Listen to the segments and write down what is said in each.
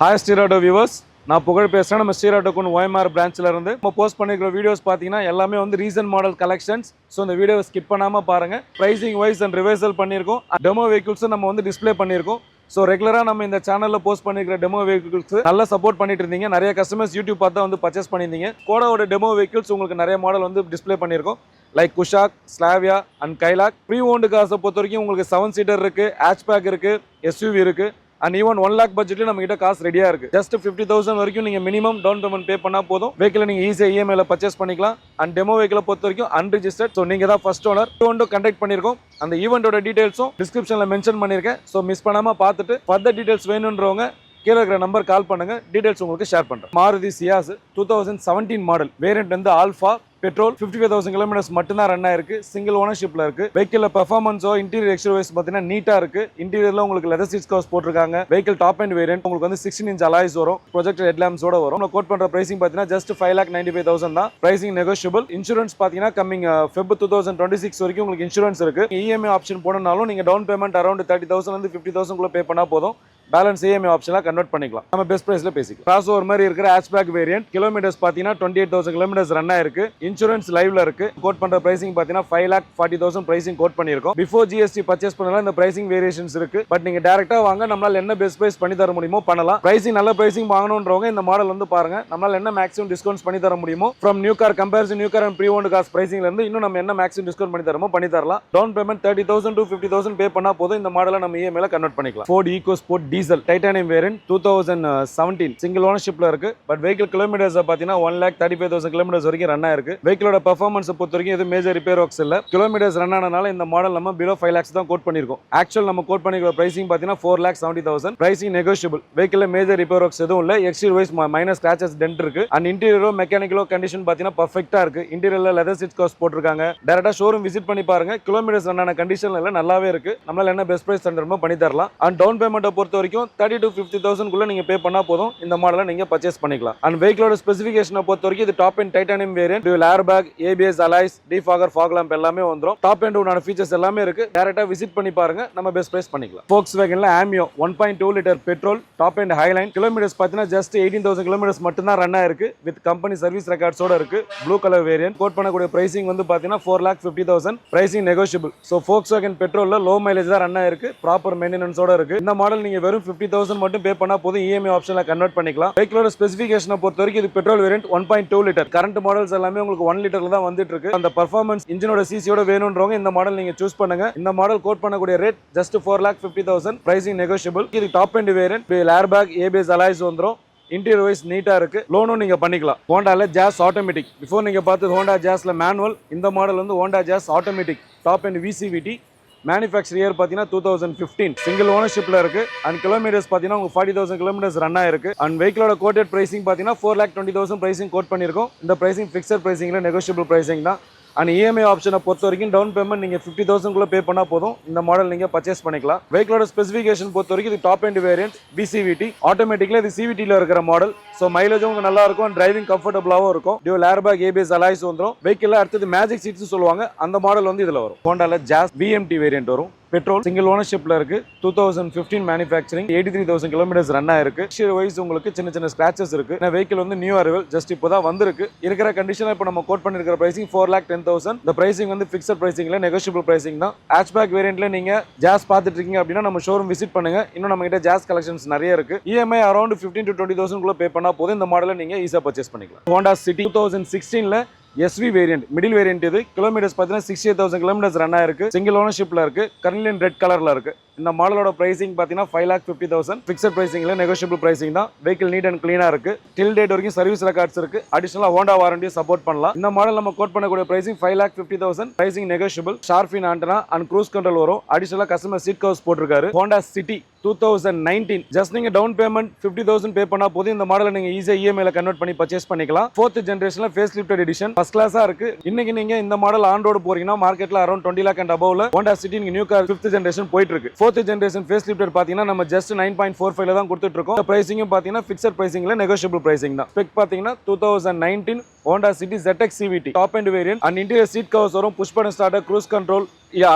Hi ஸ்ரீராட்டோ viewers, நான் புகழ் பேசுகிறேன். நம்ம ஸ்ரீராட்டோக்கு OMR பிரான்ச்சில் இருந்து நம்ம போஸ்ட் பண்ணிக்கிற வீடியோஸ் பார்த்தீங்கன்னா எல்லாமே வந்து ரீசன்ட் மாடல் கலெக்ஷன்ஸ். ஸோ இந்த வீடியோவை ஸ்கிப் பண்ணாமல் பாருங்கள். ப்ரைசிங் வைஸ் அண்ட் ரிவர்சல் பண்ணியிருக்கோம். டெமோ வெஹிக்கிள்ஸும் நம்ம வந்து டிஸ்பிளே பண்ணியிருக்கோம். ஸோ ரெகுலராக நம்ம இந்த சேனலில் போஸ்ட் பண்ணிக்கிற டெமோ வெஹிக்கிள்ஸ் நல்லா சப்போர்ட் பண்ணிட்டு இருந்தீங்க. நிறைய கஸ்டமர்ஸ் யூடியூப் பார்த்தா வந்து பர்ச்சேஸ் பண்ணியிருந்தீங்க. கோடாவோட டெமோ வெஹிக்கிள்ஸ் உங்களுக்கு நிறைய மாடல் வந்து டிஸ்பிளே பண்ணியிருக்கோம். Like Kushaq, Slavia and Kylaq. Pre owned காசை பொறுத்த வரைக்கும் உங்களுக்கு 7 சீட்டர் இருக்குது, ஹேட்ச்பேக் இருக்குது, SUV இருக்குது. அண்ட் ஈவன் 1 lakh பட்ஜெட்ல நம்ம கிட்ட காசு ரெடியா இருக்கு. ஜஸ்ட் 50,000 வரைக்கும் நீங்க மினிமம் டவுன் பேமெண்ட் பே பண்ணா போதும். வெஹிக்கிள் நீங்க ஈஸியா EMI ல பர்ச்சேஸ் பண்ணிக்கலாம். அண்ட் டெமோ வெஹிக்கிளை பொறுத்த வரைக்கும் அன்ரிஜிஸ்டர்ட். ஸோ நீங்க தான் ஃபர்ஸ்ட் ஓனர். ஈவெண்ட் கண்டக்ட் பண்ணிருக்கோம். அந்த ஈவெண்டோட டீடைல்ஸும் டிஸ்கிரிப்ஷன்ல மென்ஷன் பண்ணிருக்கேன். ஸோ மிஸ் பண்ணாம பார்த்துட்டு ஃபர்தர் டீடைல்ஸ் வேணுன்றவங்க கீழே இருக்கிற நம்பர் கால் பண்ணுங்க. டீடைல்ஸ் உங்களுக்கு ஷேர் பண்றேன். மாருதி சியாஸ் 2017 மாடல் வேரியன்ட் வந்து ஆல்ஃபா பெட்ரோல். 55,000 கிலோமீட்டர்ஸ் மட்டும் தான் ரன் ஆயிருக்கு. சிங்கிள் ஓனர்ஷிப்ல இருக்கு. வெஹிக்கிள் பெர்ஃபார்மன்ஸோ இன்டீரியர் எக்ஸ்டீரியர் பார்த்தீங்கன்னா நீட்டா இருக்கு. இன்டீரியர்ல உங்களுக்கு லெதர் சீட் கவர்ஸ் போட்டிருக்காங்க. வெஹிக்கிள் டாப் அண்ட் வேரியன்ட் உங்களுக்கு வந்து 16 inch அலாய்ஸ் வரும். ப்ரொஜெக்டட் ஹெட்லாம்ப்ஸோட வரும். நம்ம கோட் பண்ற பிரைசிங் பார்த்தீங்கன்னா ஜஸ்ட் 5,95,000 தான். Pricing negotiable. இன்சூரன்ஸ் பார்த்தீங்கன்னா கம்மிங் Feb 2026 வரைக்கும் உங்களுக்கு இன்சூரன்ஸ் இருக்கு. EMI ஆப்ஷன் போனாலும் நீங்க டவுன் பேமெண்ட் அரௌண்ட் 30,000 இருந்து 50,000 குள்ள பே பண்ணா போதும். பேலன்ஸ் EMI ஆப்ஷன்லாம் கன்வெர்ட் பண்ணிக்கலாம். நம்ம பெஸ்ட் பிரைஸ்ல பேசிக்கலாம். கிராஸ் ஓவர் மாதிரி இருக்கிற ஹேட்ச்பேக் வேரியன்ட். கிலோமீட்டர்ஸ் பார்த்தீங்கன்னா 28,000 கிலோமீட்டர்ஸ் ரன் ஆயிருக்கு. இன்சூரன்ஸ் லைவ்ல இருக்கு. கோட் பண்ற பிரைசிங் பார்த்தீங்கன்னா 5,40,000 பிரைசிங் கோட் பண்ணிருக்கோம். பிஃபோர் GST பர்ச்சேஸ் பண்ணலாம் இந்த பிரைசிங் வேரியேஷன்ஸ் இருக்கு. பட் நீங்க டைரக்டா வாங்க, நம்மளால என்ன பெஸ்ட் பிரைஸ் பண்ணி தர முடியுமோ பண்ணலாம். பிரைசிங் நல்ல பிரைசிங் வாங்கணும்ன்றவங்க இந்த மாடல் வந்து பாருங்க. நம்மளால என்ன மேக்ஸிமம் டிஸ்கவுண்ட்ஸ் பண்ணி தர முடியுமோ from new car comparison new car and pre owned cars பிரைசிங்ல இருந்து இன்னும் நம்ம என்ன மேக்ஸிமம் டிஸ்கவுண்ட் பண்ணி தரமோ பண்ணி தரலாம். டவுன் பேமெண்ட் 30,000 to 50,000 பே பண்ணா போதும். இந்த மாடலை நம்ம EMI ல கன்வெர்ட் பண்ணிக்கலாம். Ford EcoSport diesel titanium variant 2017 single ஓனர்ஷிப்ல இருக்கு. பட் வெஹிக்கிள் கிலோமீட்டர்ஸ் பார்த்தீங்கன்னா 1,35,000 கிலோமீட்டர்ஸ் வரைக்கும் ரன் ஆயிருக்கு. வெஹிக்கிளோட பெர்ஃபார்மன்ஸ் பொறுத்த வரைக்கும் எதுவும் மேஜர் ரிப்பேர் ஒர்க்ஸ் இல்ல. கிலோமீட்டர்ஸ் ரன் ஆனனால இந்த மாடல் நம்ம பிலோ 5 lakhs தான் கோட் பண்ணிருக்கோம். ஆக்சுவல் நம்ம கோட் பண்ணிக்கிற பிரைசிங் பார்த்தீங்கன்னா 4,70,000. Pricing negotiable. Vehicle major repair works எதுவும் இல்ல. Exterior wise minor scratches dent இருக்கு. அண்ட் இன்டீரியரோ மெக்கானிக்கலோ கண்டிஷன் பார்த்தீங்கன்னா பர்ஃபெக்ட்டா இருக்கு. இன்டீரியர்ல லெதர் சீட் கவர்ஸ் போட்டிருக்காங்க. டைரக்டா ஷோரூம் விசிட் பண்ணி பாருங்க. கிலோமீட்டர்ஸ் ரன் ஆன கண்டிஷன்ல இல்ல, நல்லாவே இருக்கு. நம்மளால என்ன பெஸ்ட் பிரைஸ் தரணுமோ பண்ணி தரலாம். அண்ட் டவுன் பேமெண்ட்டை பொறுத்த வரைக்கும் 30 to 50,000 குள்ள நீங்க பே பண்ணா போதும். இந்த மாடலை நீங்க பர்ச்சேஸ் பண்ணிக்கலாம். அண்ட் வெஹிக்கிளோட ஸ்பெசிஃபிகேஷனை பொறுத்த வரைக்கும் இது top and titanium variant. Dual air bag, ABS alloys, defogger, fog lamp எல்லாமே வந்துரும். டாப் அண்ட் உண்டான ஃபீச்சர்ஸ் எல்லாமே இருக்கு. டைரக்டா விசிட் பண்ணி பாருங்க. நம்ம பெஸ்ட் பிரைஸ் பண்ணிக்கலாம். Volkswagenல Amio 1.2 litre petrol top end highline. Kilometres பார்த்தீங்கன்னா ஜஸ்ட் 18,000 கிலோமீட்டர்ஸ் மட்டும் தான் ரன் ஆயிருக்கு. வித் கம்பெனி சர்வீஸ் ரெக்கார்ட்ஸோட இருக்கு. Blue colour variant. கோட் பண்ணக்கூடிய பிரைசிங் வந்து பார்த்தீங்கன்னா 4,50,000. Pricing negotiable. ஸோ Volkswagen பெட்ரோல்ல லோ மைலேஜ் தான் ரன் ஆயிருக்கு. ப்ராப்பர் மெயின்டெனன்ஸோட இருக்கு. இந்த மாடல் நீங்க வெறும் 50,000 மட்டும் பே பண்ணா போதும். EMI ஆப்ஷன்ல கன்வெர்ட் பண்ணிக்கலாம். வெஹிக்கிளோட ஸ்பெசிஃபிகேஷனை பொறுத்த வரைக்கும் இது petrol variant 1.2 litre. Current models எல்லாமே உங்களுக்கு 1 லிட்டர்ல தான் வந்துட்டு இருக்கு. அந்த பெர்ஃபார்மன்ஸ் இன்ஜினோட சிசியோட வேணும்ன்றவங்க இந்த மாடல் நீங்க சூஸ் பண்ணுங்க. இந்த மாடல் கோட் பண்ணக்கூடிய ரேட் ஜஸ்ட் 4,50,000. Pricing negotiable. இது top end variant. Air bag, ABS alloys வந்துரும். இன்டீரியர் வைஸ் நீட்டா இருக்கு. லோனும் நீங்க பண்ணிக்கலாம். ஹோண்டால ஜாஸ் ஆட்டோமேட்டிக். பிஃபோர் நீங்க பார்த்தது ஹோண்டா ஜாஸ்ல மேனுவல். இந்த மாடல் வந்து Honda Jazz automatic top and VCVT. Manufacture year பார்த்தீங்கன்னா 2015 சிங்கிள் ஓனர்ஷிப்ல இருக்கு. அண்ட் கிலோமீட்டர்ஸ் பார்த்தீங்கன்னா உங்களுக்கு 40,000 கிலோமீட்டர்ஸ் ரன் ஆயிருக்கு. அண்ட் வெஹிக்கிளோட கோட்டட் பிரைசிங் பார்த்தீங்கன்னா 4,20,000 பிரைசிங் கோட் பண்ணிருக்கோம். இந்த பிரைசிங் ஃபிக்ஸட் பிரைசிங்ல நெகோஷியபிள் பிரைசிங் தான். அண்ட் EMI ஆப்ஷனை பொறுத்த வரைக்கும் டவுன் பேமெண்ட் நீங்க 50,000 குள்ள பே பண்ணா போதும். இந்த மாடல் நீங்க பர்ச்சேஸ் பண்ணிக்கலாம். வெஹிக்கிளோட ஸ்பெசிஃபிகேஷன் பொறுத்த வரைக்கும் இது டாப் அண்ட் வேரியன்ட் VCVT ஆட்டோமேட்டிக்ல இது CVT ல இருக்கிற மாடல். ஸோ மைலேஜும் உங்களுக்கு நல்லா இருக்கும். டிரைவிங் கம்ஃபர்டபுளாகவும் இருக்கும். டியூவல் ஏர் பேக், ABS அலாய்ஸ் வந்துடும். வெஹிக்கிள் அடுத்தது மேஜிக் சீட்ஸ் சொல்லுவாங்க. அந்த மாடல் வந்து இதுல வரும். ஹோண்டால ஜாஸ் VMT வேரியன்ட் வரும். பெட்ரோல் சிங்கிள் ஓனர்ஷிப்ல இருக்கு. 2015 மேனுஃபேக்சரிங். 83,000 கிலோமீட்டர்ஸ் ரன் ஆயிருக்கு. வைஸ் உங்களுக்கு சின்ன சின்ன ஸ்கிராச்சஸ் இருக்கு. வெஹிக்கிள் வந்து நியூ அரைவல். ஜஸ்ட் இப்போதான் வந்திருக்கு. இருக்கிற கண்டிஷன் இப்போ நம்ம கோட் பண்ணிருக்கிற பிரைசிங் 4,10,000. இந்த பிரைசிங் வந்து ஃபிக்ஸட் பிரைசிங்ல நெகோஷியபிள் பிரைசிங் தான். ஹேட்ச்பேக் வேரியன்ட்ல நீங்க ஜாஸ் பார்த்துட்டு இருக்கீங்க அப்படின்னா நம்ம ஷோரூம் விசிட் பண்ணுங்க. இன்னும் நம்ம கிட்ட ஜாஸ் கலெக்ஷன்ஸ் நிறைய இருக்கு. EMI அரௌண்ட் 15 to 20,000 குள்ள பே பண்ணா போதும். இந்த மாடலை நீங்க ஈஸியா பர்ச்சேஸ் பண்ணிக்கலாம். ஹோண்டா சிட்டி 2016ல SV வேரியன்ட் மிடில் வேரியன்ட். இது கிலோமீட்டர்ஸ் பார்த்தீங்கன்னா 68,000 கிலோமீட்டர்ஸ் ரன் ஆயிருக்கு. சிங்கிள் ஓனர்ஷிப்ல இருக்கு. கரண்ட்லி ரெட் கலர்ல இருக்கு. இந்த மாடலோட பிரைசிங் பார்த்தீங்கன்னா 5,50,000. ஃபிக்ஸட் பிரைசிங்ல நெகோஷியபிள் பிரைசிங் தான். வெஹிக்கிள் நீட் அண்ட் கிளீனா இருக்கு. டில் டேட் வரைக்கும் சர்வீஸ் ரெக்கார்ட்ஸ் இருக்கு. அடிஷனலா ஹோண்டா வாரண்டியை சப்போர்ட் பண்ணலாம். இந்த மாடல் நம்ம கோட் பண்ணக்கூடிய pricing 5,50,000. Pricing negotiable. Shark fin antenna and cruise control வரும். அடிஷனலா கஸ்டமர் சீட் கவர்ஸ் போட்டிருக்காரு. ஹோண்டா சிட்டி 2019 ஜஸ்ட் நீங்க டவுன் பேமெண்ட் 50,000 பே பண்ணா போதும். இந்த மாடலை நீங்க ஈஸியா EMI ல கன்வெர்ட் பண்ணி பர்ச்சேஸ் பண்ணிக்கலாம். 4th ஜெனரேஷன்ல ஃபேஸ் லிஃப்டட் எடிஷன் ஃபர்ஸ்ட் கிளாஸா இருக்கு. இன்னைக்கு நீங்க இந்த மாடல் ஆன் ரோடு போறீங்கன்னா மார்க்கெட்ல around 20 lakh and above Honda city new car 5th generation போயிட்டு இருக்கு. 4th ஜெனரேஷன் ஃபேஸ் லிஃப்டட் பாத்தீங்கன்னா நம்ம ஜஸ்ட் 9.45 தான் கொடுத்துட்டு இருக்கோம். பிரைசிங் பாத்தீங்கன்னா ஃபிக்ஸட் பிரைசிங்ல நெகோஷியபிள் பிரைசிங் தான். ஸ்பெக் பாத்தீங்கன்னா 2019 Honda City ZX CVT top end variant and interior seat covers வரும், push button starter, cruise control,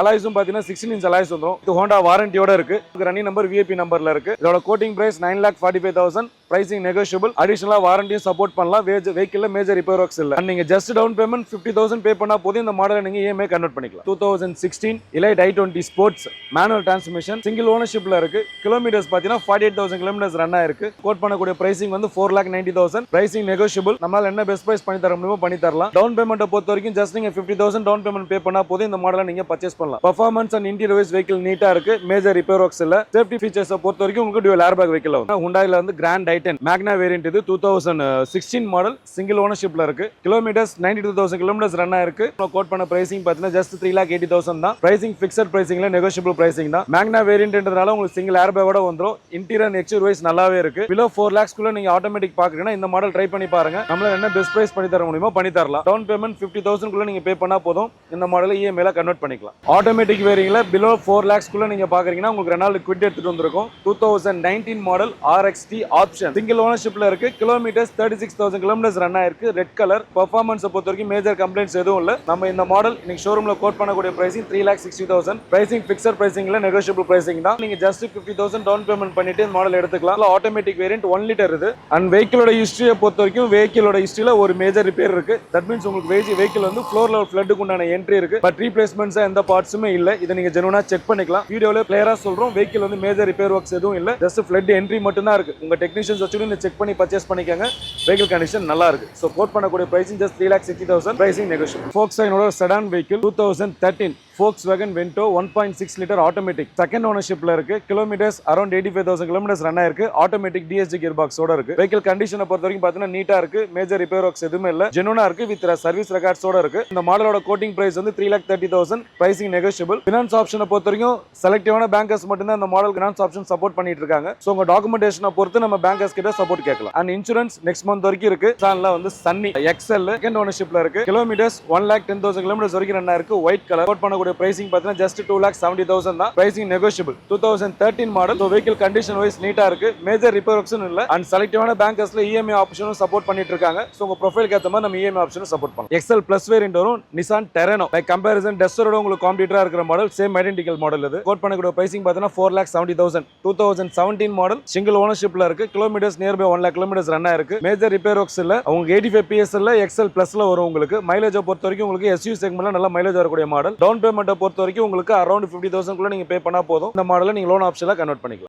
அலாய்ஸும் பாத்தீங்கன்னா 16 இன்ச் அலாய்ஸ் வந்துரும். இது ஹோண்டா வாரண்டியோட இருக்கு. ரன்னிங் நம்பர் VIP நம்பர்ல இருக்கு. இதோட கோட்டிங் பிரைஸ் 9,45,000. Pricing negotiable. அடிஷனலா வாரண்டியும் சப்போர்ட் பண்ணலாம். வெஹிக்கிள்ல மேஜர் ரிப்பேர் ஒர்க்ஸ் இல்ல. நீங்க ஜஸ்ட் டவுன் பேமெண்ட் 50,000 பே பண்ணா போதும் இந்த மாடலை நீங்க EMI கன்வெர்ட் பண்ணிக்கலாம். 2016 Elite i20 sports manual transmission single ஓனர்ஷிப்ல இருக்கு. கிலோமீட்டர்ஸ் பாத்தீங்கன்னா 48,000 கிலோமீட்டர்ஸ் ரன் ஆயிருக்கு. கோட் பண்ணக்கூடிய பிரைசிங் வந்து 4,90,000. Pricing negotiable. நம்மளால என்ன பெஸ்ட் பிரைஸ் பண்ணி தர முடியுமோ பண்ணி தரலாம். டவுன் பேமெண்ட் பொறுத்த வரைக்கும் ஜஸ்ட் நீங்க 50,000 டவுன் பேமெண்ட் பே பண்ணா போதும் இந்த மாடலை நீங்க பர்ச்சேஸ் பண்ணலாம். Performance and interior wise vehicle நீட்டா இருக்கு. மேஜர் ரிப்பேர் ஒர்க்ஸ் இல்ல. சேஃப்டி ஃபீச்சர்ஸ் பொறுத்த வரைக்கும் உங்களுக்கு டுவல் ஏர்பேக் வெஹிக்கிள் ஆகும். ஹுண்டாயில வந்து கிராண்ட் i10 மேக்னா வேரியன்ட் இது 2016 மாடல் சிங்கிள் ஓனர்ஷிப்ல இருக்கு. கிலோமீட்டர்ஸ் 92,000 கிலோமீட்டர்ஸ் ரன் ஆயிருக்கு. கோட் பண்ண பிரைசிங் பாத்தீங்கன்னா ஜஸ்ட் 3,80,000 தான். பிரைசிங் ஃபிக்ஸட் பிரைசிங்ல நெகோஷியபிள் பிரைசிங் தான். மேக்னா வேரியன்ட்ன்றதால உங்களுக்கு சிங்கிள் ஏர்பேக்கோட வந்துரும். இன்டீரியர் அண்ட் எக்ஸ்டீரியர் வைஸ் நல்லாவே இருக்கு. பிலோ 4 lakhs குள்ள நீங்க ஆட்டோமேட்டிக் பாக்குறீங்கன்னா இந்த மாடல் ட்ரை பண்ணி பாருங்க. நம்மளால என்ன பெஸ்ட் பிரைஸ் பண்ணி தர முடியுமோ பண்ணி தரலாம். டவுன் பேமெண்ட் 50,000 குள்ள நீங்க பே பண்ணா போதும் இந்த மாடலை EMI ல கன்வெர்ட் பண்ணிக்கலாம். ஆட்டோமேட்டிக் வேரியன்ட்ல பிலோ 4 lakhs குள்ள நீங்க பாக்குறீங்கன்னா உங்களுக்கு ரெனால்ட் குவிட் எடுத்துட்டு வந்திருக்கும். 2019 மாடல் RXT ஆப்ஷன் சிங்கிள் ஓனர்ஷிப்ல இருக்கு. கிலோமீட்டர்ஸ் 36,000 கிலோமீட்டர்ஸ் ரன் ஆயிருக்கு. Red colour. பெர்ஃபார்மன்ஸ் பொறுத்த வரைக்கும் மேஜர் கம்ப்ளைண்ட்ஸ் எதுவும் இல்ல. நம்ம இந்த மாடல் இன்னைக்கு ஷோரூம்ல கோட் பண்ணக்கூடிய பிரைசிங் 3,60,000. பிரைசிங் ஃபிக்ஸட் பிரைசிங்ல நெகோஷியபிள் பிரைசிங் தான். நீங்க ஜஸ்ட் 50,000 டவுன் பேமெண்ட் பண்ணிட்டு இந்த மாடல் எடுத்துக்கலாம். ஆட்டோமேட்டிக் வேரியன்ட் 1 லிட்டர் இது. அண்ட் வெஹிக்கிளோட ஹிஸ்டரியை பொறுத்த வரைக்கும் வெஹிக்கிளோட ஹிஸ்டரியில ஒரு மேஜர் ரிப்பேர் இருக்கு. தட் மீன்ஸ் உங்களுக்கு வெஹிக்கிள் வந்து ஃப்ளோர் லெவல் ஃப்ளட்டுக்கு உண்டான என்ட்ரி இருக்கு. பட் ரீப்ளேஸ்மெண்ட்ஸ் எந்த பார்ட்ஸுமே இல்ல. இதை நீங்க ஜெனுவனா செக் பண்ணிக்கலாம். வீடியோல கிளியரா சொல்றோம். வெஹிக்கிள் வந்து மேஜர் ரிப்பேர் ஒர்க்ஸ் எதுவும் இல்ல. ஜஸ்ட் ஃப்ளட் என்ட்ரி மட்டும் தான் இருக்கு. உங்க டெக்னீஷியன்ஸ் வச்சு நீங்க செக் பண்ணி பர்ச்சேஸ் பண்ணிக்கங்க. வெஹிக்கிள் கண்டிஷன் நல்லா இருக்கு. சோ கோட் பண்ணக்கூடிய pricing just 3,60,000. Pricing negotiable. Volkswagen sedan vehicle 2013 Volkswagen Vento 1.6 litre automatic second ஓனர்ஷிப்ல இருக்கு. கிலோமீட்டர்ஸ் அரௌண்ட் 85,000 கிலோமீட்டர்ஸ் ரன் ஆயிருக்கு. ஆட்டோமேட்டிக் DSG கியர் பாக்ஸோட இருக்கு. வெஹிக்கிள் கண்டிஷனை பொறுத்த வரைக்கும் பாத்தீங்கன்னா நீட்டா இருக்கு. மேஜர் ரிப்பேர் ஒர்க்ஸ் எதுவுமே இல்ல. ஜெனுவனா இருக்கு. வித் சர்வீஸ் ரெக்கார்ட்ஸோட இருக்கு. இந்த மாடலோட கோட்டிங் பிரைஸ் வந்து 3,30,000. Pricing negotiable. ஃபினான்ஸ் ஆப்ஷனை பொறுத்த வரைக்கும் செலக்டிவான பேங்கர்ஸ் மட்டும் தான் இந்த மாடல் ஃபினான்ஸ் ஆப்ஷன் சப்போர்ட் பண்ணிட்டு இருக்காங்க. சோ உங்க டாக்குமெண்டேஷனை பொறுத்து நம்ம பேங்கர்ஸ் கிட்ட சப்போர்ட் கேட்கலாம். அண்ட் இன்சூரன்ஸ் நெக்ஸ்ட் மந்த் வரைக்கும் இருக்கு. சான்ல வந்து சன்னி XL செகண்ட் ஓனர்ஷிப்ல இருக்கு. கிலோமீட்டர்ஸ் 1,10,000 கிலோமீட்டர்ஸ் வரைக்கும் ரன் ஆயிருக்கு. White colour. கோட் பண்ணக்கூடிய பிரைசிங் பாத்தீங்கன்னா ஜஸ்ட் 2,70,000 தான். Pricing negotiable. 2013 model. So vehicle condition wise நீட்டா இருக்கு. மேஜர் ரிப்பேர் ஒர்க்ஸும் இல்ல. அண்ட் செலக்டிவான பேங்கர்ஸ்ல EMI ஆப்ஷனும் சப்போர்ட் பண்ணிட்டு இருக்காங்க. சோ உங்க ப்ரொஃபைலுக்கு ஏத்த மாதிரி நம்ம EMI ஆப்ஷனும் சப்போர்ட் பண்ணலாம். XL பிளஸ் வேரியன்ட் வரும். Nissan Terrano லைக் கம்பேரிசன் டஸ்டரோட உங்களுக்கு காம்படிட்டரா இருக்கிற மாடல். சேம் ஐடென்டிக்கல் மாடல் இது. கோட் பண்ணக்கூடிய பிரைசிங் பாத்தீங்கன்னா 4,70,000. 2017 மாடல் சிங்கிள் ஓனர்ஷிப்ல இருக்கு. Kilometres near by 1 lakh kilometres run ஆயிருக்கு. மேஜர் ரிப்பேர் ஒர்க்ஸ் இல்ல. உங்களுக்கு 85 PS ல XL பிளஸ்ல வரும். உங்களுக்கு மைலேஜ் பொறுத்த வரைக்கும் உங்களுக்கு SUV செக்மெண்ட்ல நல்ல மைலேஜ் வரக்கூடிய மாடல். டவுன் பேமெண்ட் பொறுத்த வரைக்கும் உங்களுக்கு அரௌண்ட் 50,000 குள்ள நீங்க பே பண்ணா போதும் இந்த மாடலை நீங்க லோன் ஆப்ஷன்ல கன்வெர்ட் பண்ணிக்கலாம்.